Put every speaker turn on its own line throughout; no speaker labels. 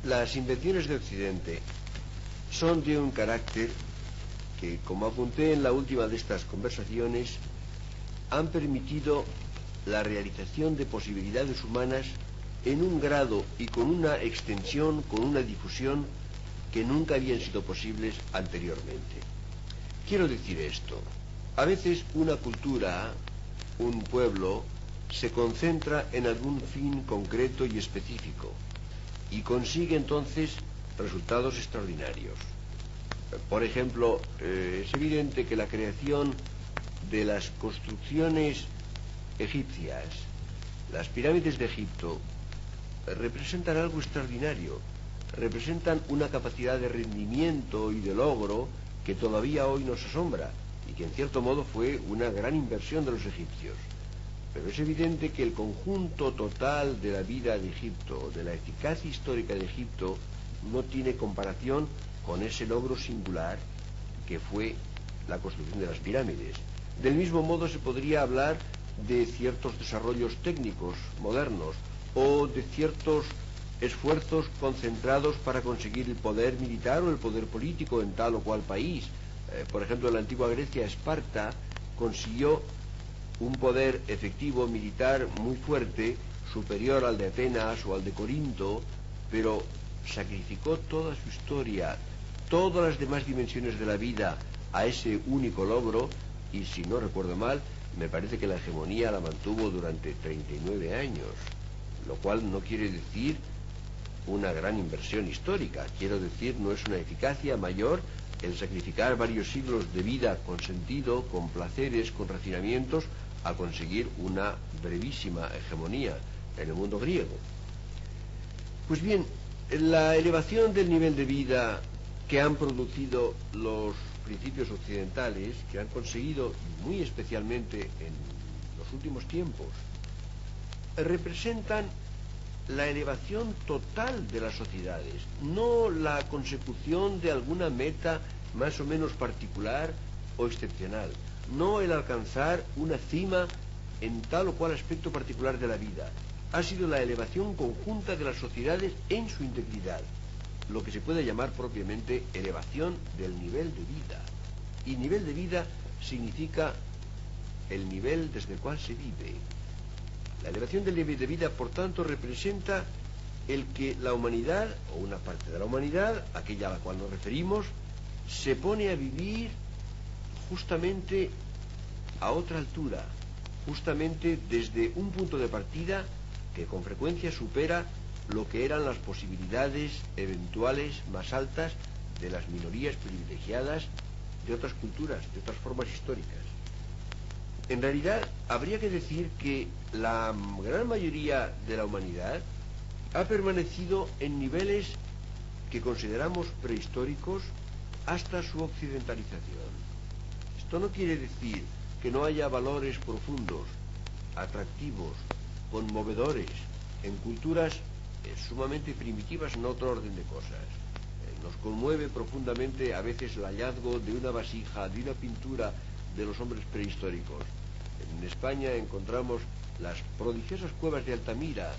Las invenciones de Occidente son de un carácter que, como apunté en la última de estas conversaciones, han permitido la realización de posibilidades humanas en un grado y con una extensión, con una difusión que nunca habían sido posibles anteriormente. Quiero decir esto: a veces una cultura, un pueblo, se concentra en algún fin concreto y específico y consigue entonces resultados extraordinarios. Por ejemplo, es evidente que la creación de las construcciones egipcias, las pirámides de Egipto, representan algo extraordinario, representan una capacidad de rendimiento y de logro que todavía hoy nos asombra y que en cierto modo fue una gran inversión de los egipcios. Pero es evidente que el conjunto total de la vida de Egipto, de la eficacia histórica de Egipto, no tiene comparación con ese logro singular que fue la construcción de las pirámides. Del mismo modo se podría hablar de ciertos desarrollos técnicos modernos o de ciertos esfuerzos concentrados para conseguir el poder militar o el poder político en tal o cual país. Por ejemplo, en la antigua Grecia, Esparta consiguió un poder efectivo militar muy fuerte, superior al de Atenas o al de Corinto, pero sacrificó toda su historia, todas las demás dimensiones de la vida a ese único logro, y si no recuerdo mal, me parece que la hegemonía la mantuvo durante 39 años, lo cual no quiere decir una gran inversión histórica, quiero decir, no es una eficacia mayor el sacrificar varios siglos de vida con sentido, con placeres, con refinamientos, a conseguir una brevísima hegemonía en el mundo griego. Pues bien, la elevación del nivel de vida que han producido los principios occidentales, que han conseguido muy especialmente en los últimos tiempos, representan la elevación total de las sociedades, no la consecución de alguna meta más o menos particular o excepcional, no el alcanzar una cima en tal o cual aspecto particular de la vida. Ha sido la elevación conjunta de las sociedades en su integridad, lo que se puede llamar propiamente elevación del nivel de vida. Y nivel de vida significa el nivel desde el cual se vive. La elevación del nivel de vida, por tanto, representa el que la humanidad, o una parte de la humanidad, aquella a la cual nos referimos, se pone a vivir justamente a otra altura, justamente desde un punto de partida que con frecuencia supera lo que eran las posibilidades eventuales más altas de las minorías privilegiadas de otras culturas, de otras formas históricas. En realidad, habría que decir que la gran mayoría de la humanidad ha permanecido en niveles que consideramos prehistóricos hasta su occidentalización. Esto no quiere decir que no haya valores profundos, atractivos, conmovedores, en culturas sumamente primitivas en otro orden de cosas. Nos conmueve profundamente a veces el hallazgo de una vasija, de una pintura de los hombres prehistóricos. En España encontramos las prodigiosas cuevas de Altamira,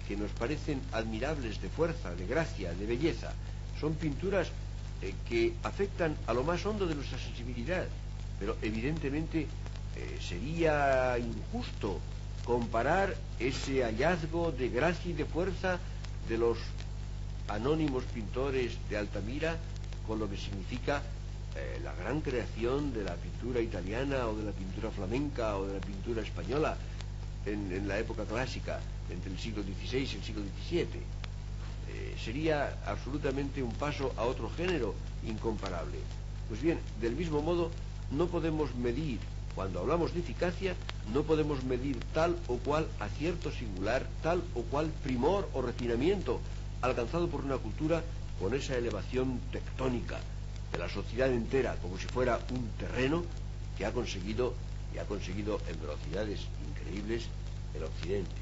que nos parecen admirables de fuerza, de gracia, de belleza. Son pinturas que afectan a lo más hondo de nuestra sensibilidad, pero evidentemente sería injusto comparar ese hallazgo de gracia y de fuerza de los anónimos pintores de Altamira con lo que significa la gran creación de la pintura italiana o de la pintura flamenca o de la pintura española en la época clásica, entre el siglo XVI y el siglo XVII. Sería absolutamente un paso a otro género incomparable. Pues bien, del mismo modo, no podemos medir, cuando hablamos de eficacia, no podemos medir tal o cual acierto singular, tal o cual primor o refinamiento alcanzado por una cultura con esa elevación tectónica de la sociedad entera, como si fuera un terreno que ha conseguido en velocidades increíbles el Occidente.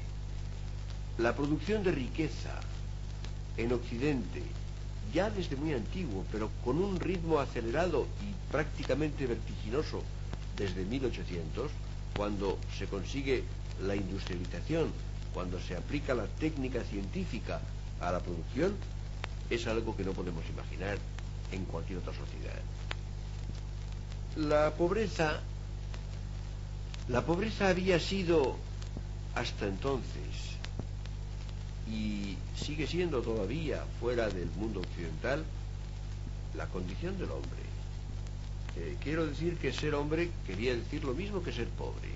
La producción de riqueza en Occidente, ya desde muy antiguo, pero con un ritmo acelerado y prácticamente vertiginoso desde 1800, cuando se consigue la industrialización, cuando se aplica la técnica científica a la producción, es algo que no podemos imaginar en cualquier otra sociedad. La pobreza había sido hasta entonces, y sigue siendo todavía fuera del mundo occidental, la condición del hombre. Quiero decir que ser hombre quería decir lo mismo que ser pobre.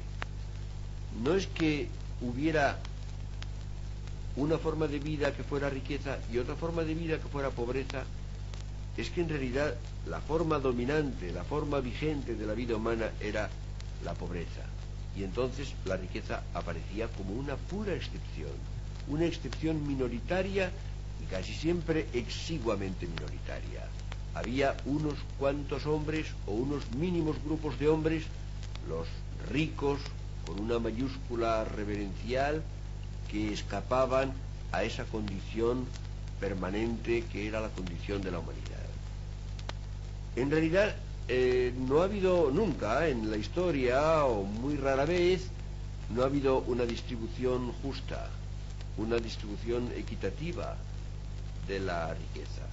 No es que hubiera una forma de vida que fuera riqueza y otra forma de vida que fuera pobreza, es que en realidad la forma dominante, la forma vigente de la vida humana era la pobreza. Y entonces la riqueza aparecía como una pura excepción, una excepción minoritaria y casi siempre exiguamente minoritaria. Había unos cuantos hombres o unos mínimos grupos de hombres, los ricos, con una mayúscula reverencial, que escapaban a esa condición permanente que era la condición de la humanidad. En realidad, no ha habido nunca en la historia, o muy rara vez, no ha habido una distribución justa, una distribución equitativa de la riqueza.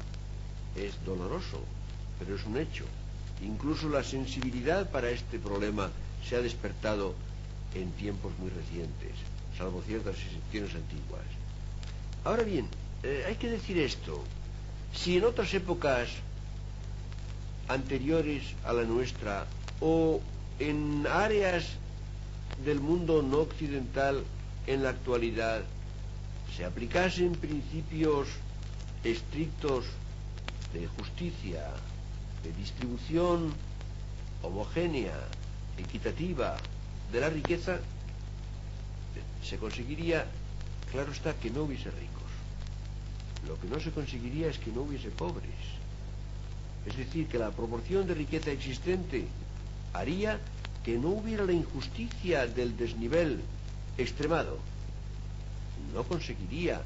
Es doloroso, pero es un hecho. Incluso la sensibilidad para este problema se ha despertado en tiempos muy recientes, salvo ciertas excepciones antiguas. Ahora bien, hay que decir esto: si en otras épocas anteriores a la nuestra, o en áreas del mundo no occidental en la actualidad, se aplicasen principios estrictos de justicia, de distribución homogénea, equitativa de la riqueza, se conseguiría, claro está, que no hubiese ricos. Lo que no se conseguiría es que no hubiese pobres. Es decir, que la proporción de riqueza existente haría que no hubiera la injusticia del desnivel extremado. No conseguiría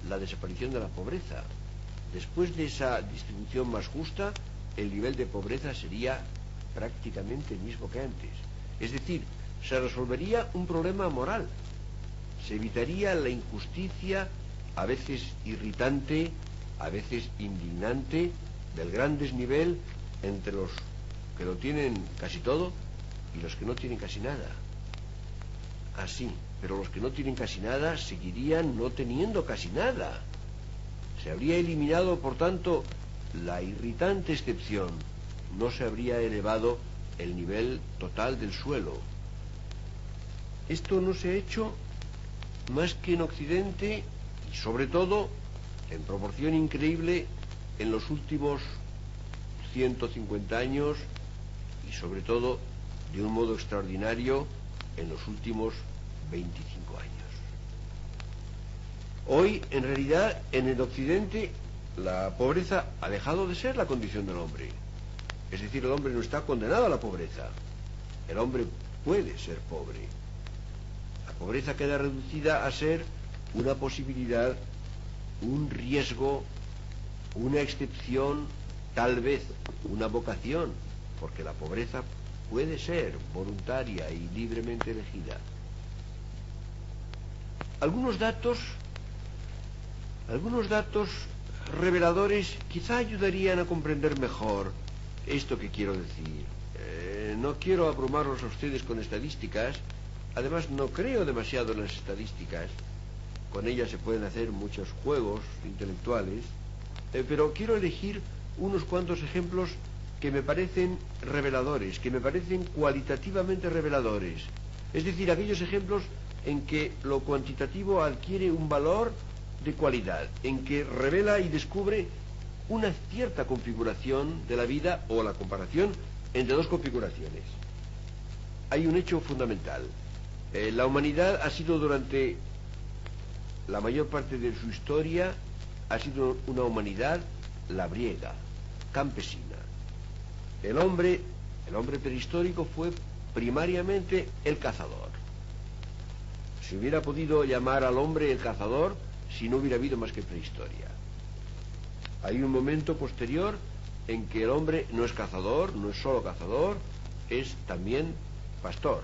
la desaparición de la pobreza. Después de esa distribución más justa, el nivel de pobreza sería prácticamente el mismo que antes. Es decir, se resolvería un problema moral. Se evitaría la injusticia, a veces irritante, a veces indignante, del gran desnivel entre los que lo tienen casi todo y los que no tienen casi nada. Así, pero los que no tienen casi nada seguirían no teniendo casi nada. Se habría eliminado, por tanto, la irritante excepción. No se habría elevado el nivel total del suelo. Esto no se ha hecho más que en Occidente y, sobre todo, en proporción increíble, en los últimos 150 años y, sobre todo, de un modo extraordinario, en los últimos 25 años. Hoy, en realidad, en el Occidente, la pobreza ha dejado de ser la condición del hombre. Es decir, el hombre no está condenado a la pobreza. El hombre puede ser pobre. La pobreza queda reducida a ser una posibilidad, un riesgo, una excepción, tal vez una vocación, porque la pobreza puede ser voluntaria y libremente elegida. Algunos datos reveladores quizá ayudarían a comprender mejor esto que quiero decir. No quiero abrumarlos a ustedes con estadísticas. Además, no creo demasiado en las estadísticas. Con ellas se pueden hacer muchos juegos intelectuales. Pero quiero elegir unos cuantos ejemplos que me parecen reveladores, que me parecen cualitativamente reveladores. Es decir, aquellos ejemplos en que lo cuantitativo adquiere un valor de cualidad, en que revela y descubre una cierta configuración de la vida o la comparación entre dos configuraciones. Hay un hecho fundamental. La humanidad ha sido durante la mayor parte de su historia, ha sido una humanidad labriega, campesina. El hombre prehistórico fue primariamente el cazador. Se hubiera podido llamar al hombre el cazador si no hubiera habido más que prehistoria. Hay un momento posterior en que el hombre no es cazador, no es solo cazador, es también pastor.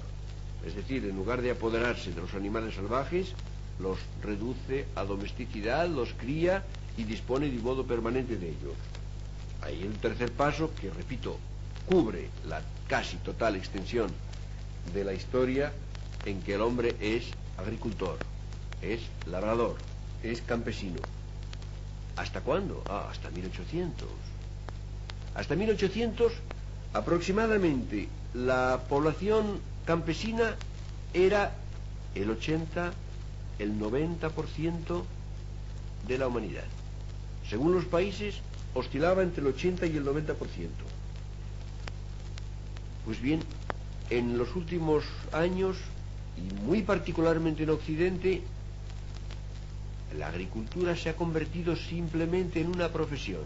Es decir, en lugar de apoderarse de los animales salvajes, los reduce a domesticidad, los cría y dispone de modo permanente de ellos. Hay el tercer paso que, repito, cubre la casi total extensión de la historia en que el hombre es agricultor, es labrador, es campesino. ¿Hasta cuándo? Hasta 1800. Hasta 1800, aproximadamente, la población campesina era el 80, el 90% de la humanidad. Según los países, oscilaba entre el 80 y el 90%. Pues bien, en los últimos años, y muy particularmente en Occidente, la agricultura se ha convertido simplemente en una profesión.